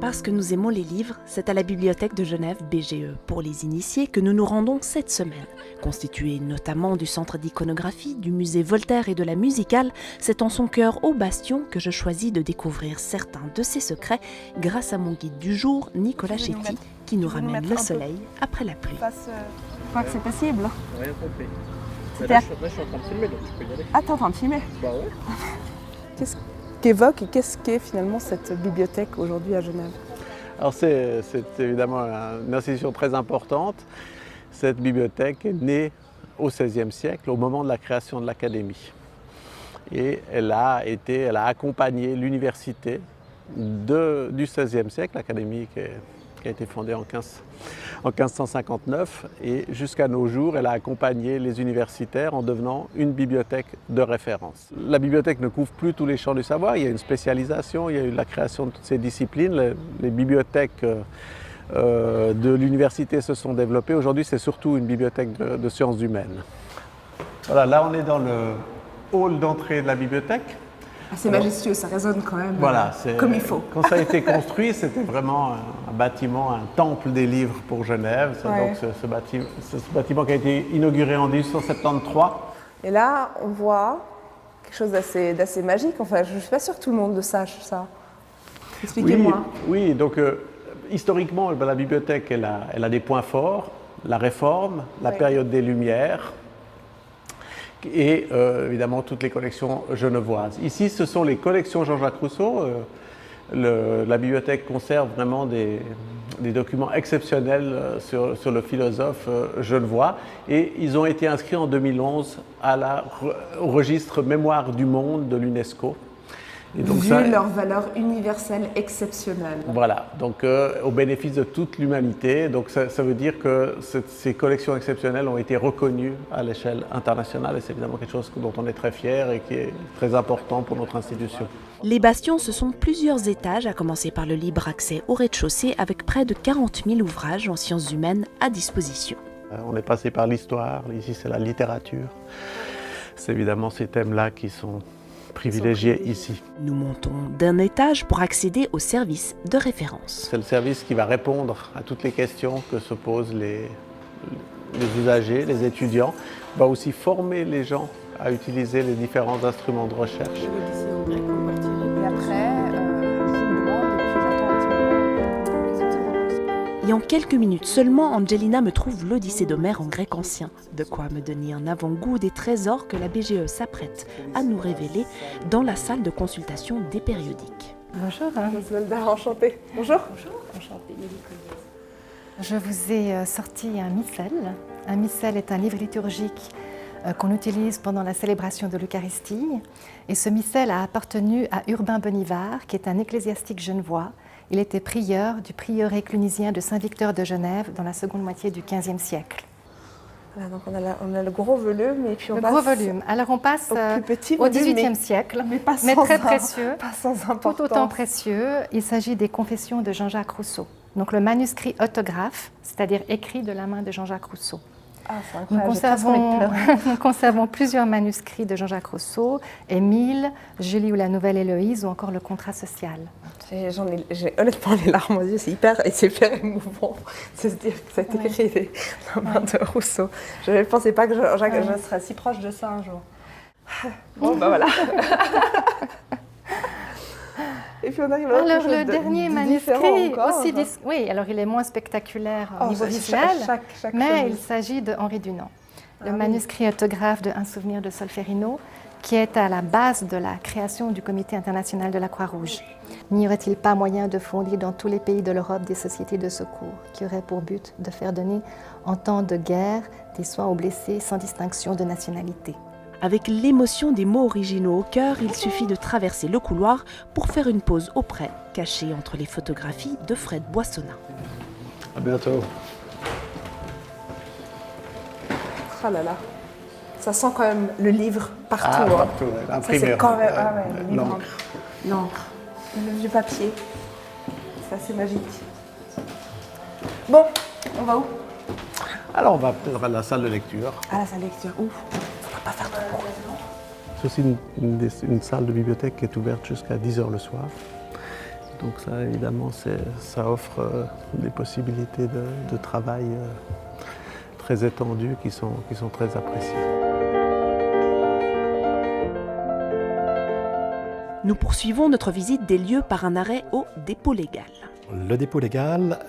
Parce que nous aimons les livres, c'est à la Bibliothèque de Genève, BGE, pour les initiés, que nous nous rendons cette semaine. Constituée notamment du centre d'iconographie, du musée Voltaire et de la musicale, c'est en son cœur au Bastion que je choisis de découvrir certains de ses secrets grâce à mon guide du jour, Nicolas Chetty, qui nous ramène le soleil après la pluie. Je crois que c'est possible. Rien compris. Là, je suis en train de filmer, donc tu peux y aller. Ah, t'es en train de filmer. Bah ouais. Qu'est-ce qu'évoque et qu'est-ce qu'est finalement cette bibliothèque aujourd'hui à Genève? Alors c'est évidemment une institution très importante. Cette bibliothèque est née au XVIe siècle, au moment de la création de l'Académie. Et elle a accompagné l'université du XVIe siècle, l'Académie qui a été fondée en 1559, et jusqu'à nos jours, elle a accompagné les universitaires en devenant une bibliothèque de référence. La bibliothèque ne couvre plus tous les champs du savoir, il y a une spécialisation, il y a eu la création de toutes ces disciplines. Les bibliothèques de l'université se sont développées. Aujourd'hui, c'est surtout une bibliothèque de sciences humaines. Voilà, là on est dans le hall d'entrée de la bibliothèque. Ah, c'est majestueux, ça résonne quand même Voilà, comme il faut. Quand ça a été construit, c'était vraiment un bâtiment, un temple des livres pour Genève. C'est Ouais. donc ce bâtiment qui a été inauguré en 1873. Et là, on voit quelque chose d'assez magique. Enfin, je ne suis pas sûre que tout le monde le sache, ça. Expliquez-moi. Oui, donc historiquement, la bibliothèque, elle a des points forts. La Réforme, la période des Lumières et évidemment toutes les collections genevoises. Ici, ce sont les collections Jean-Jacques Rousseau. La bibliothèque conserve vraiment des documents exceptionnels sur le philosophe genevois, et ils ont été inscrits en 2011 au registre Mémoire du monde de l'UNESCO. Et donc Vu leur valeur universelle exceptionnelle. Voilà, donc au bénéfice de toute l'humanité. Donc ça veut dire que ces collections exceptionnelles ont été reconnues à l'échelle internationale, et c'est évidemment quelque chose dont on est très fier et qui est très important pour notre institution. Les Bastions, ce sont plusieurs étages, à commencer par le libre accès au rez-de-chaussée, avec près de 40 000 ouvrages en sciences humaines à disposition. On est passé par l'histoire, ici c'est la littérature. C'est évidemment ces thèmes-là qui sont privilégiés ici. Nous montons d'un étage pour accéder au service de référence. C'est le service qui va répondre à toutes les questions que se posent les usagers, les étudiants. Il va aussi former les gens à utiliser les différents instruments de recherche. Et après, je vous demande, et puis j'attends un petit moment. Exactement. Et en quelques minutes seulement, Angelina me trouve l'Odyssée d'Homère en grec ancien. De quoi me donner un avant-goût des trésors que la BGE s'apprête à nous révéler dans la salle de consultation des périodiques. Bonjour. Zelda, enchantée. Bonjour. Bonjour, enchantée. Je vous ai sorti un missel. Un missel est un livre liturgique qu'on utilise pendant la célébration de l'Eucharistie. Et ce missel a appartenu à Urbain Bonivard, qui est un ecclésiastique genevois. Il était prieur du prieuré clunisien de Saint-Victor de Genève dans la seconde moitié du XVe siècle. Voilà, donc on a le gros volume et puis on Le passe gros volume. Alors on passe au plus petit au volume, XVIIIe siècle, mais pas mais sans très précieux, pas sans tout importance. autant précieux. Il s'agit des Confessions de Jean-Jacques Rousseau. Donc le manuscrit autographe, c'est-à-dire écrit de la main de Jean-Jacques Rousseau. Ah, c'est Nous incroyable. J'ai presque envie de pleurer. nous conservons plusieurs manuscrits de Jean-Jacques Rousseau, Émile, Julie ou la Nouvelle Héloïse ou encore le Contrat social. J'ai honnêtement les larmes aux yeux, c'est hyper émouvant de se dire que ça a été écrit de la main de Rousseau. Je ne pensais pas que je serais si proche de ça un jour. Bon, ben voilà. Et puis on arrive à Alors le dernier manuscrit aussi, encore, oui, alors il est moins spectaculaire au niveau ça, visuel, chaque mais chemise. il s'agit de Henri Dunant, le oui. manuscrit autographe de Un souvenir de Solferino, qui est à la base de la création du Comité international de la Croix-Rouge. N'y aurait-il pas moyen de fonder dans tous les pays de l'Europe des sociétés de secours qui auraient pour but de faire donner en temps de guerre des soins aux blessés sans distinction de nationalité? Avec l'émotion des mots originaux au cœur, il suffit de traverser le couloir pour faire une pause auprès, cachée entre les photographies de Fred Boissonnat. À bientôt. Ah là là. Ça sent quand même le livre partout. Ah, hein. partout, ouais. Ça, Imprimé. c'est quand même le livre. L'encre. L'encre. Le vieux papier. C'est assez magique. Bon, on va où? Alors on va peut-être à la salle de lecture. À la salle de lecture. Ouf, on va pas faire de bruit. C'est aussi une salle de bibliothèque qui est ouverte jusqu'à 10h le soir. Donc ça, évidemment, ça offre des possibilités de travail très étendues qui sont très appréciées. Nous poursuivons notre visite des lieux par un arrêt au dépôt légal. Le dépôt légal,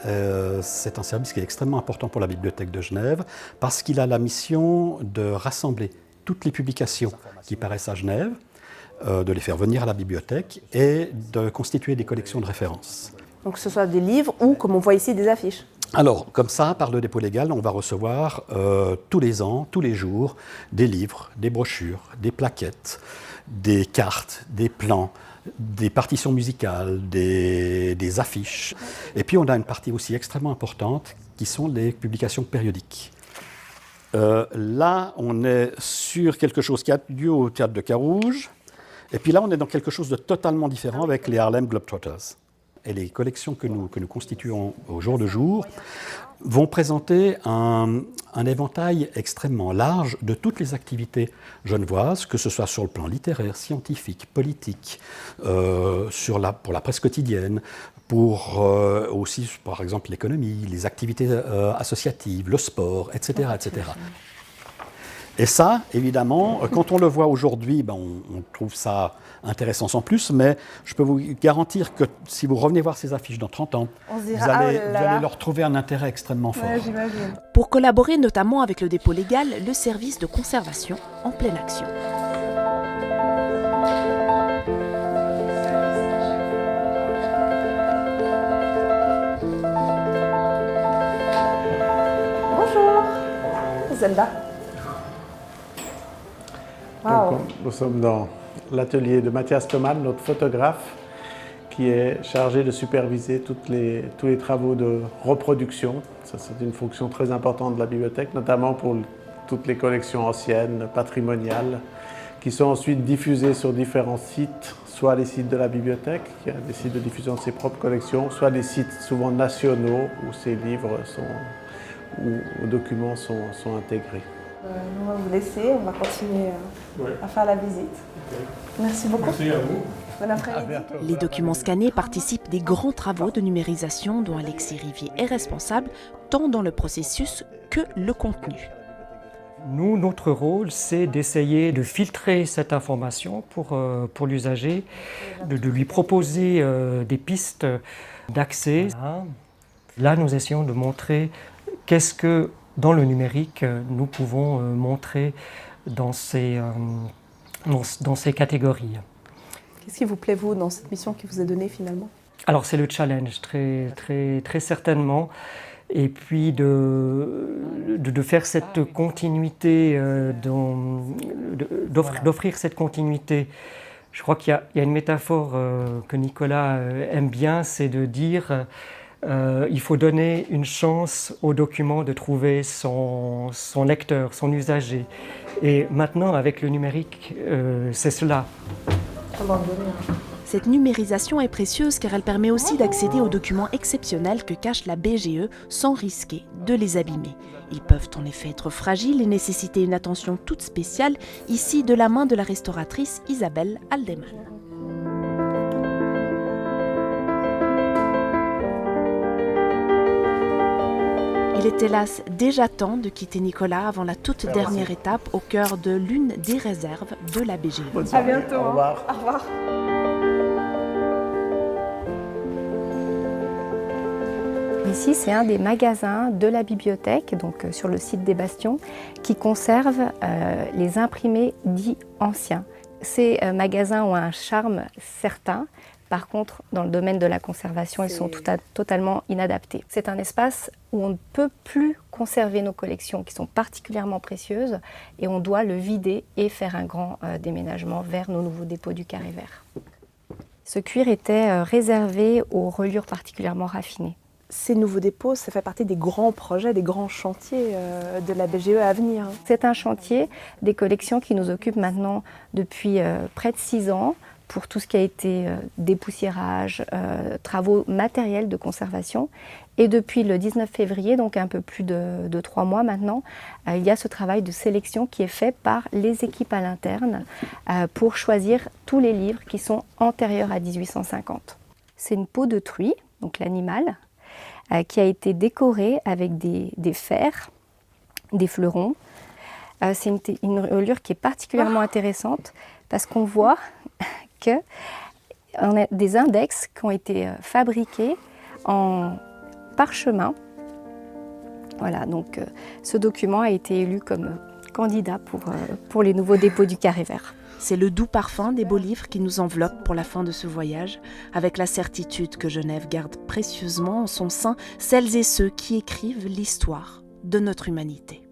c'est un service qui est extrêmement important pour la Bibliothèque de Genève parce qu'il a la mission de rassembler toutes les publications qui paraissent à Genève, de les faire venir à la bibliothèque et de constituer des collections de référence. Donc que ce soit des livres ou, comme on voit ici, des affiches. Alors, comme ça, par le dépôt légal, on va recevoir tous les ans, tous les jours, des livres, des brochures, des plaquettes, des cartes, des plans, des partitions musicales, des affiches. Et puis on a une partie aussi extrêmement importante qui sont les publications périodiques. Là, on est sur quelque chose qui a lieu au Théâtre de Carouge. Et puis là, on est dans quelque chose de totalement différent avec les Harlem Globetrotters. Et les collections que nous constituons au jour le jour vont présenter un éventail extrêmement large de toutes les activités genevoises, que ce soit sur le plan littéraire, scientifique, politique, pour la presse quotidienne, pour aussi, par exemple, l'économie, les activités associatives, le sport, etc., etc. Et ça, évidemment, quand on le voit aujourd'hui, on trouve ça intéressant sans plus, mais je peux vous garantir que si vous revenez voir ces affiches dans 30 ans, vous allez leur trouver un intérêt extrêmement fort. Ouais, j'imagine. Pour collaborer notamment avec le dépôt légal, le service de conservation en pleine action. Bonjour, Zelda. Wow. Donc, nous sommes dans l'atelier de Mathias Thoman, notre photographe, qui est chargé de superviser tous les travaux de reproduction. Ça, c'est une fonction très importante de la bibliothèque, notamment pour toutes les collections anciennes, patrimoniales, qui sont ensuite diffusées sur différents sites, soit les sites de la bibliothèque, qui a des sites de diffusion de ses propres collections, soit des sites souvent nationaux où ces livres ou documents sont intégrés. Nous, on va vous laisser, on va continuer à faire la visite. Okay. Merci beaucoup. Merci à vous. Bon après-midi. Les documents scannés participent des grands travaux de numérisation dont Alexis Rivier est responsable, tant dans le processus que le contenu. Nous, notre rôle, c'est d'essayer de filtrer cette information pour l'usager, de lui proposer des pistes d'accès. Là, nous essayons de montrer qu'est-ce que, dans le numérique, nous pouvons montrer dans ces catégories. Qu'est-ce qui vous plaît, vous, dans cette mission qui vous est donnée finalement? Alors c'est le challenge, très certainement. Et puis de faire cette continuité, d'offrir cette continuité. Je crois qu'il y a une métaphore que Nicolas aime bien, c'est de dire il faut donner une chance au document de trouver son lecteur, son usager. Et maintenant, avec le numérique, c'est cela. Cette numérisation est précieuse car elle permet aussi d'accéder aux documents exceptionnels que cache la BGE sans risquer de les abîmer. Ils peuvent en effet être fragiles et nécessiter une attention toute spéciale, ici de la main de la restauratrice Isabelle Aldeman. Il est hélas déjà temps de quitter Nicolas avant la toute dernière étape au cœur de l'une des réserves de la BGE. À bientôt. Au revoir. Au revoir. Ici, c'est un des magasins de la bibliothèque, donc sur le site des Bastions, qui conserve les imprimés dits anciens. Ces magasins ont un charme certain. Par contre, dans le domaine de la conservation, ils sont totalement inadaptés. C'est un espace où on ne peut plus conserver nos collections qui sont particulièrement précieuses et on doit le vider et faire un grand déménagement vers nos nouveaux dépôts du Carré Vert. Ce cuir était réservé aux reliures particulièrement raffinées. Ces nouveaux dépôts, ça fait partie des grands projets, des grands chantiers de la BGE à venir. C'est un chantier des collections qui nous occupe maintenant depuis près de 6 ans pour tout ce qui a été dépoussiérage, travaux matériels de conservation. Et depuis le 19 février, donc un peu plus de 3 mois maintenant, il y a ce travail de sélection qui est fait par les équipes à l'interne pour choisir tous les livres qui sont antérieurs à 1850. c'est une peau de truie, donc l'animal, qui a été décorée avec des fers, des fleurons. C'est une reliure qui est particulièrement intéressante parce qu'on voit qu'on a des index qui ont été fabriqués en parchemin. Voilà, donc ce document a été élu comme candidat pour les nouveaux dépôts du Carré Vert. C'est le doux parfum des beaux livres qui nous enveloppe pour la fin de ce voyage, avec la certitude que Genève garde précieusement en son sein celles et ceux qui écrivent l'histoire de notre humanité.